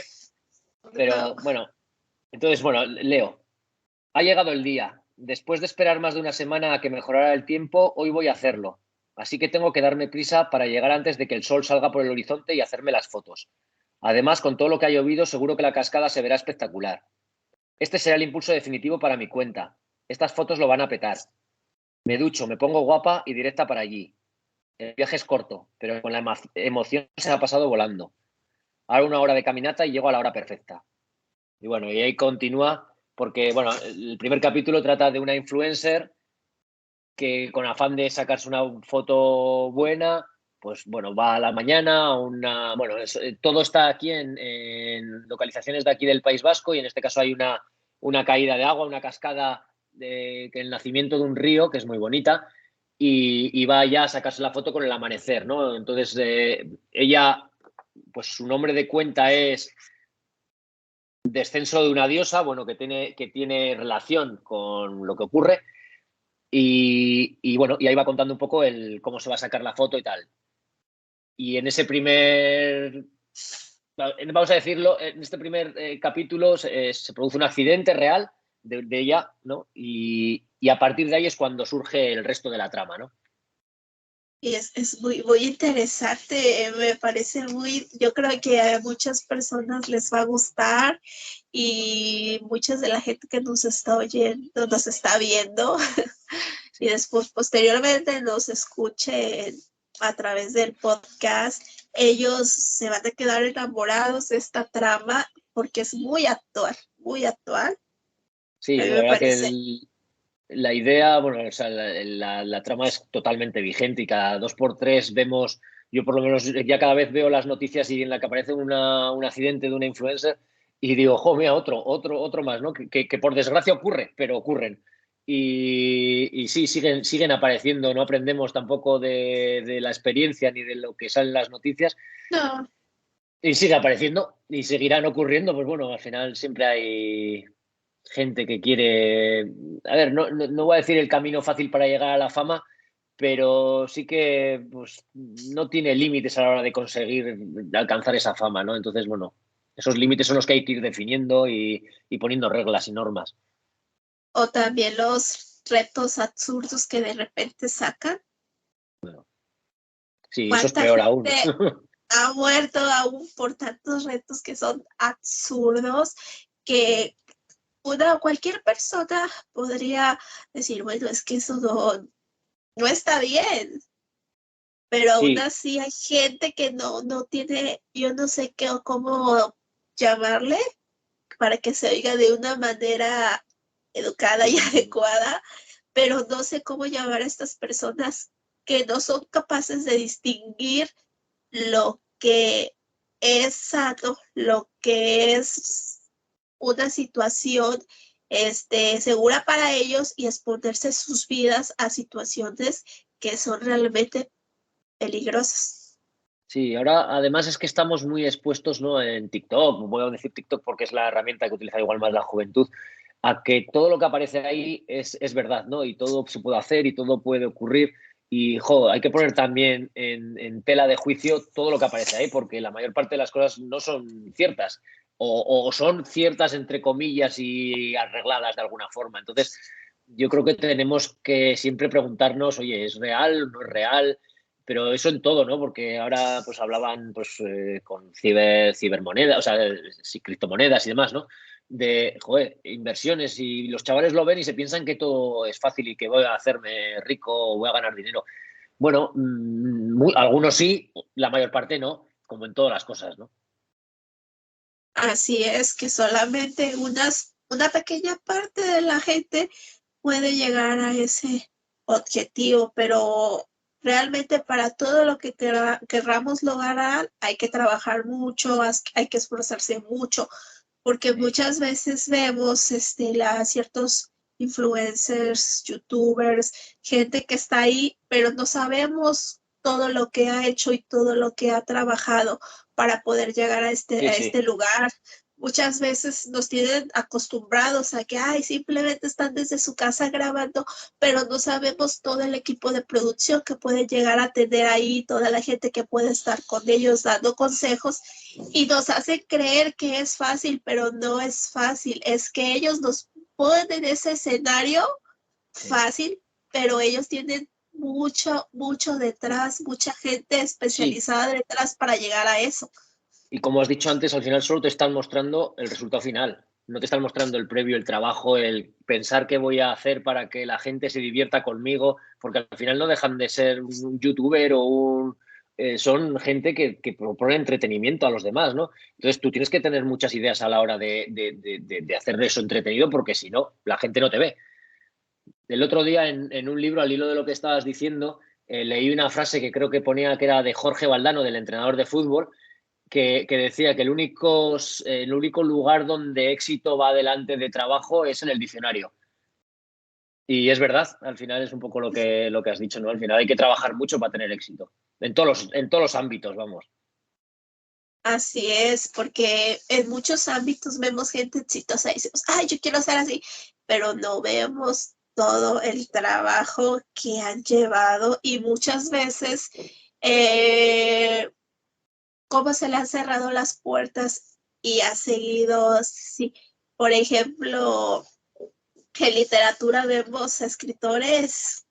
No. pero bueno, entonces, bueno, leo. Ha llegado el día. Después de esperar más de una semana a que mejorara el tiempo, hoy voy a hacerlo. Así que tengo que darme prisa para llegar antes de que el sol salga por el horizonte y hacerme las fotos. Además, con todo lo que ha llovido, seguro que la cascada se verá espectacular. Este será el impulso definitivo para mi cuenta. Estas fotos lo van a petar. Me ducho, me pongo guapa y directa para allí. El viaje es corto, pero con la emoción se ha pasado volando. Ahora una hora de caminata y llego a la hora perfecta. Y bueno, y ahí continúa, porque bueno, el primer capítulo trata de una influencer que con afán de sacarse una foto buena, pues bueno, va a la mañana a bueno, todo está aquí en localizaciones de aquí del País Vasco y en este caso hay una caída de agua, una cascada que el nacimiento de un río, que es muy bonita, y va ya a sacarse la foto con el amanecer, ¿no? Entonces, ella, pues su nombre de cuenta es Descenso de una diosa, bueno, que tiene relación con lo que ocurre, y bueno, y ahí va contando un poco cómo se va a sacar la foto y tal. Y en ese primer, vamos a decirlo, en este primer capítulo se produce un accidente real de ella, ¿no? Y a partir de ahí es cuando surge el resto de la trama, ¿no? Y es muy, muy interesante, me parece yo creo que a muchas personas les va a gustar y muchas de la gente que nos está oyendo, nos está viendo y después posteriormente nos escuchen a través del podcast, ellos se van a quedar enamorados de esta trama porque es muy actual, muy actual. A Sí, mí la me verdad que parece. la idea, bueno, o sea, la trama es totalmente vigente y cada 2 por 3 vemos, yo por lo menos ya cada vez veo las noticias y en la que aparece un accidente de una influencer y digo, jo, mira, otro más, ¿no? Que por desgracia ocurre, pero ocurren. Y sí, siguen apareciendo, no aprendemos tampoco de la experiencia ni de lo que sale en las noticias No, y sigue apareciendo y seguirán ocurriendo, pues bueno, al final siempre hay gente que quiere, a ver, no voy a decir el camino fácil para llegar a la fama, pero sí que pues, no tiene límites a la hora de conseguir alcanzar esa fama, ¿no? Entonces, bueno, esos límites son los que hay que ir definiendo y poniendo reglas y normas. o también los retos absurdos que de repente sacan. Bueno, sí, eso es ¿Cuánta peor aún. gente ha muerto aún por tantos retos que son absurdos que cualquier persona podría decir, bueno, es que eso no está bien, pero aún Sí, así hay gente que no tiene, yo no sé qué o cómo llamarle para que se oiga de una manera educada y adecuada, pero no sé cómo llamar a estas personas que no son capaces de distinguir lo que es sano, lo que es una situación segura para ellos y exponerse sus vidas a situaciones que son realmente peligrosas. sí, ahora además es que estamos muy expuestos, ¿no? En TikTok, voy a decir TikTok porque es la herramienta que utiliza igual más la juventud, a que todo lo que aparece ahí es verdad, ¿no? Y todo se puede hacer y todo puede ocurrir. Y, jo, hay que poner también en tela de juicio todo lo que aparece ahí, porque la mayor parte de las cosas no son ciertas o son ciertas entre comillas y arregladas de alguna forma. Entonces, yo creo que tenemos que siempre preguntarnos, oye, ¿es real? ¿No es real? Pero eso en todo, ¿no? Porque ahora pues hablaban pues con cibermonedas, o sea, criptomonedas y demás, ¿no? De, joder, inversiones y los chavales lo ven y se piensan que todo es fácil y que voy a hacerme rico o voy a ganar dinero. Bueno, algunos sí, la mayor parte no, como en todas las cosas, ¿no? Así es que solamente una pequeña parte de la gente puede llegar a ese objetivo, pero realmente para todo lo que querramos lograr hay que trabajar mucho, hay que esforzarse mucho, porque muchas veces vemos ciertos influencers, youtubers, gente que está ahí, pero no sabemos todo lo que ha hecho y todo lo que ha trabajado para poder llegar a Sí, a sí. este lugar. Muchas veces nos tienen acostumbrados a que simplemente están desde su casa grabando, pero no sabemos todo el equipo de producción que puede llegar a tener ahí, toda la gente que puede estar con ellos dando consejos y nos hace creer que es fácil, pero no es fácil. Es que ellos nos ponen en ese escenario Sí. fácil, pero ellos tienen mucho, mucho detrás, mucha gente Sí, especializada detrás para llegar a eso. y como has dicho antes, al final solo te están mostrando el resultado final. No te están mostrando el previo, el trabajo, el pensar qué voy a hacer para que la gente se divierta conmigo, porque al final no dejan de ser un youtuber o son gente que propone entretenimiento a los demás, ¿no? Entonces tú tienes que tener muchas ideas a la hora de hacer eso entretenido, porque si no, la gente no te ve. El otro día en un libro, al hilo de lo que estabas diciendo, leí una frase que creo que ponía que era de Jorge Valdano, del entrenador de fútbol, que decía que el único lugar donde éxito va delante de trabajo es en el diccionario. Y es verdad, al final es un poco lo que has dicho, ¿no? Al final hay que trabajar mucho para tener éxito. En todos los ámbitos, vamos. Así es, porque en muchos ámbitos vemos gente exitosa y decimos, ay, yo quiero ser así, pero no vemos todo el trabajo que han llevado y muchas veces eh, cómo se le han cerrado las puertas y ha seguido, sí. Por ejemplo, que en literatura vemos escritores,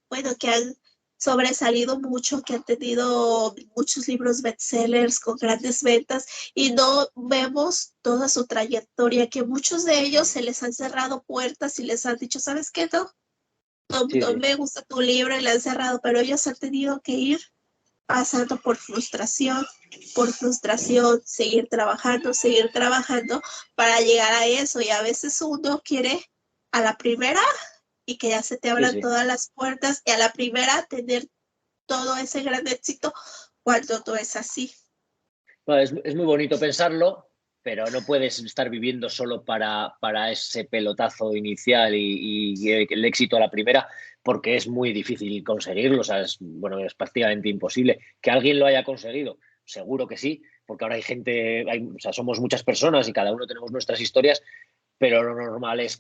bueno, que han sobresalido mucho, que han tenido muchos libros bestsellers con grandes ventas y no vemos toda su trayectoria, que muchos de ellos se les han cerrado puertas y les han dicho, ¿sabes qué? No, no, Sí, no sí. me gusta tu libro y le han cerrado, pero ellos han tenido que ir pasando por frustración, seguir trabajando para llegar a eso. Y a veces uno quiere a la primera y que ya se te Sí, abran sí. todas las puertas y a la primera tener todo ese gran éxito cuando no es así. Bueno, es muy bonito pensarlo, pero no puedes estar viviendo solo para ese pelotazo inicial y el éxito a la primera, porque es muy difícil conseguirlo. O sea, bueno, es prácticamente imposible. Que alguien lo haya conseguido, seguro que sí, porque ahora hay gente, o sea, somos muchas personas y cada uno tenemos nuestras historias, pero lo normal es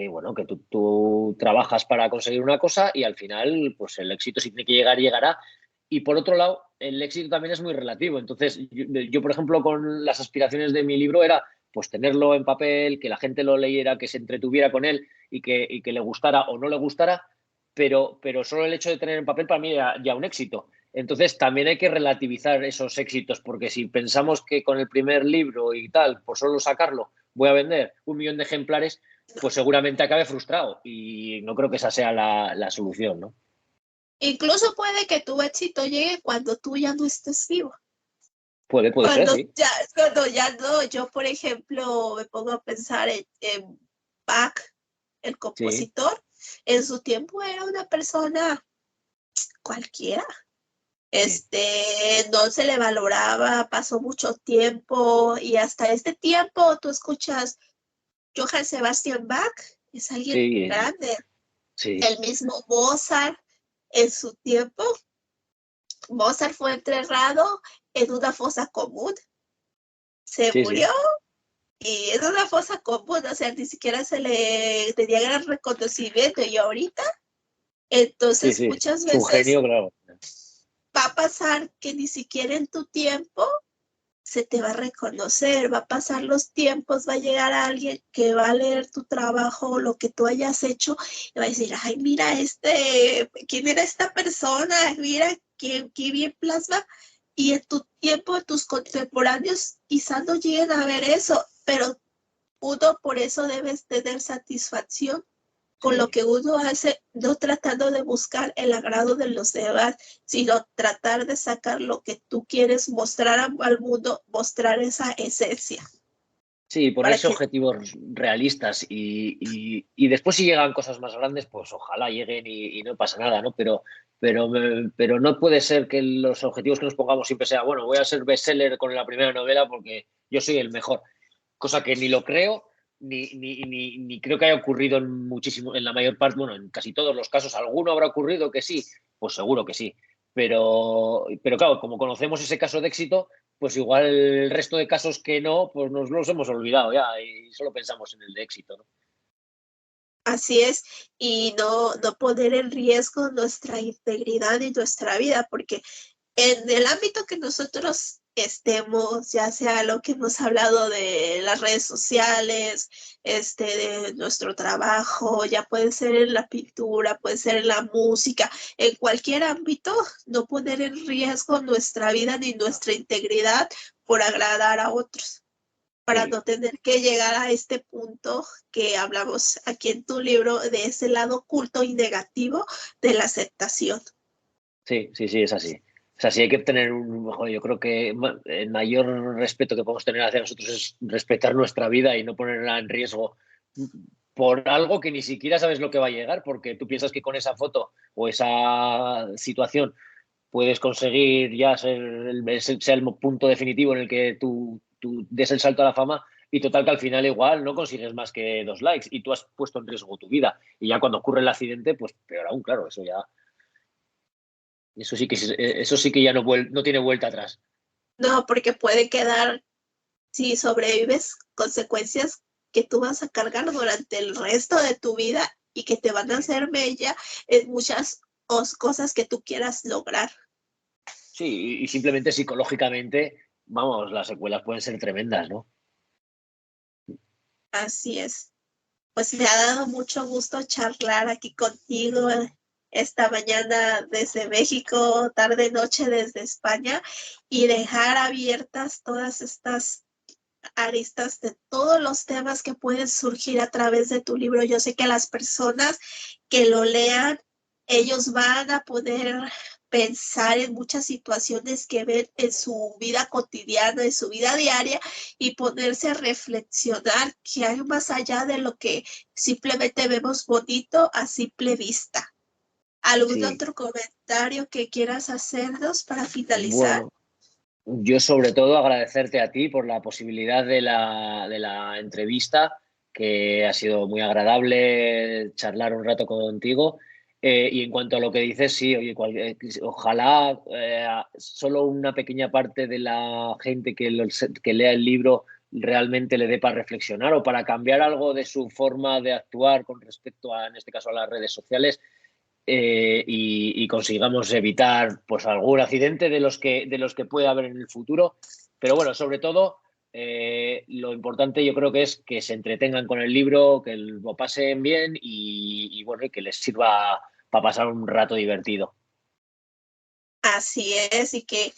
bueno, que tú trabajas para conseguir una cosa y al final, pues el éxito, si tiene que llegar, llegará. Y por otro lado, el éxito también es muy relativo. Entonces, yo, por ejemplo, con las aspiraciones de mi libro era pues tenerlo en papel, que la gente lo leyera, que se entretuviera con él y que le gustara o no le gustara, pero solo el hecho de tener en papel para mí era ya un éxito. Entonces, también hay que relativizar esos éxitos, porque si pensamos que con el primer libro y tal, por solo sacarlo, voy a vender 1 millón de ejemplares, pues seguramente acabe frustrado y no creo que esa sea la solución, ¿no? Incluso puede que tu éxito llegue cuando tú ya no estés vivo. Puede ser, sí. Cuando ya no, yo por ejemplo me pongo a pensar en Bach, el Sí, compositor, en su tiempo era una persona cualquiera. sí, No se le valoraba, pasó mucho tiempo y hasta este tiempo tú escuchas Johann Sebastian Bach, es alguien sí, grande. sí, El mismo Mozart en su tiempo, Mozart fue enterrado en una fosa común, se sí, murió sí, y es una fosa común, o sea, ni siquiera se le tenía gran reconocimiento y ahorita, sí, entonces sí. muchas Es un veces genio, claro. va a pasar que ni siquiera en tu tiempo se te va a reconocer, va a pasar los tiempos, va a llegar alguien que va a leer tu trabajo, lo que tú hayas hecho, y va a decir, ay, mira, ¿quién era esta persona? Mira, qué bien plasma. Y en tu tiempo, tus contemporáneos quizás no lleguen a ver eso, pero uno por eso debes tener satisfacción con lo Sí. que uno hace, no tratando de buscar el agrado de los demás, sino tratar de sacar lo que tú quieres mostrar al mundo, mostrar esa esencia. Sí, Para ponerse que, objetivos realistas y después si llegan cosas más grandes, pues ojalá lleguen y no pasa nada, ¿no? Pero no puede ser que los objetivos que nos pongamos siempre sea, bueno, voy a ser bestseller con la primera novela porque yo soy el mejor, cosa que ni lo creo ni creo que haya ocurrido en la mayor parte, bueno, en casi todos los casos. ¿Alguno habrá ocurrido que sí? Pues seguro que sí. Pero claro, como conocemos ese caso de éxito, pues igual el resto de casos que no, pues nos los hemos olvidado ya y solo pensamos en el de éxito, ¿no? así es, y no poner en riesgo nuestra integridad y nuestra vida, porque en el ámbito que nosotros estemos, ya sea lo que hemos hablado de las redes sociales, de nuestro trabajo, ya puede ser en la pintura, puede ser en la música, en cualquier ámbito, no poner en riesgo nuestra vida ni nuestra integridad por agradar a otros, para Sí, no tener que llegar a este punto que hablamos aquí en tu libro de ese lado oculto y negativo de la aceptación. sí, sí, sí, es así. Es así, hay que tener joder, yo creo que el mayor respeto que podemos tener hacia nosotros es respetar nuestra vida y no ponerla en riesgo por algo que ni siquiera sabes lo que va a llegar, porque tú piensas que con esa foto o esa situación puedes conseguir ya ser el punto definitivo en el que tú des el salto a la fama y total que al final igual no consigues más que 2 likes y tú has puesto en riesgo tu vida. Y ya cuando ocurre el accidente, pues peor aún, claro, eso sí que ya no tiene vuelta atrás. No, porque puede quedar, si sobrevives, consecuencias que tú vas a cargar durante el resto de tu vida y que te van a hacer mella en muchas cosas que tú quieras lograr. Sí, y simplemente psicológicamente, vamos, las secuelas pueden ser tremendas, ¿no? Así es. Pues me ha dado mucho gusto charlar aquí contigo esta mañana desde México, tarde noche desde España, y dejar abiertas todas estas aristas de todos los temas que pueden surgir a través de tu libro. Yo sé que las personas que lo lean, ellos van a poder pensar en muchas situaciones que ven en su vida cotidiana, en su vida diaria, y ponerse a reflexionar que hay más allá de lo que simplemente vemos bonito a simple vista. ¿Algún Sí, otro comentario que quieras hacernos para finalizar? bueno, yo sobre todo agradecerte a ti por la posibilidad de la entrevista, que ha sido muy agradable charlar un rato contigo. Y en cuanto a lo que dices, sí, oye, ojalá solo una pequeña parte de la gente que lea el libro realmente le dé para reflexionar o para cambiar algo de su forma de actuar con respecto a, en este caso, a las redes sociales. Y consigamos evitar pues algún accidente de los que puede haber en el futuro. Pero bueno, sobre todo, lo importante yo creo que es que se entretengan con el libro, que lo pasen bien y bueno, y que les sirva para pasar un rato divertido. Así es, y que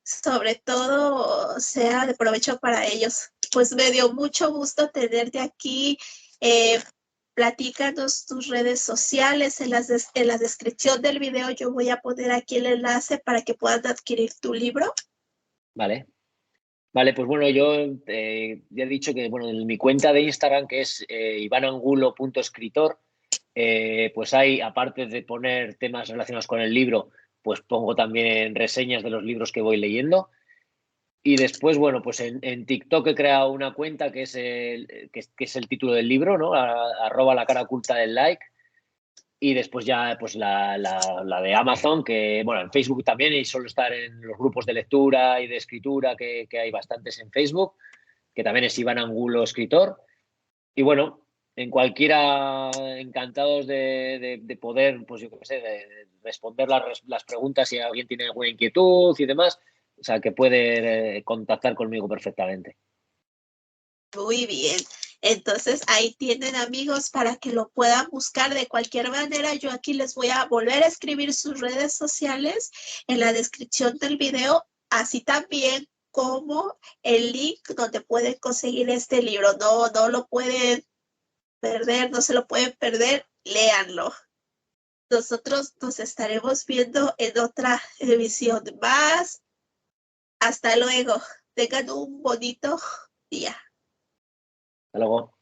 sobre todo sea de provecho para ellos. Pues me dio mucho gusto tenerte aquí. Eh, Platícanos tus redes sociales. En la descripción del video yo voy a poner aquí el enlace para que puedan adquirir tu libro. ¿Vale? Vale, pues bueno, yo ya he dicho que bueno, en mi cuenta de Instagram, que es ivanangulo.escritor, pues hay, aparte de poner temas relacionados con el libro, pues pongo también reseñas de los libros que voy leyendo. Y después, bueno, pues en TikTok he creado una cuenta que es el título del libro, ¿no? Arroba la cara oculta del like. Y después ya, pues la de Amazon, que, bueno, en Facebook también, y suelo estar en los grupos de lectura y de escritura, que hay bastantes en Facebook, que también es Iván Angulo Escritor. Y bueno, en cualquiera, encantados de poder, pues yo qué sé, de responder las preguntas si alguien tiene alguna inquietud y demás. O sea, que puede contactar conmigo perfectamente. Muy bien. Entonces ahí tienen amigos para que lo puedan buscar de cualquier manera. Yo aquí les voy a volver a escribir sus redes sociales en la descripción del video, así también como el link donde pueden conseguir este libro. No, no lo pueden perder, no se lo pueden perder, léanlo. Nosotros nos estaremos viendo en otra emisión más. Hasta luego. Tengan un bonito día. Hasta luego.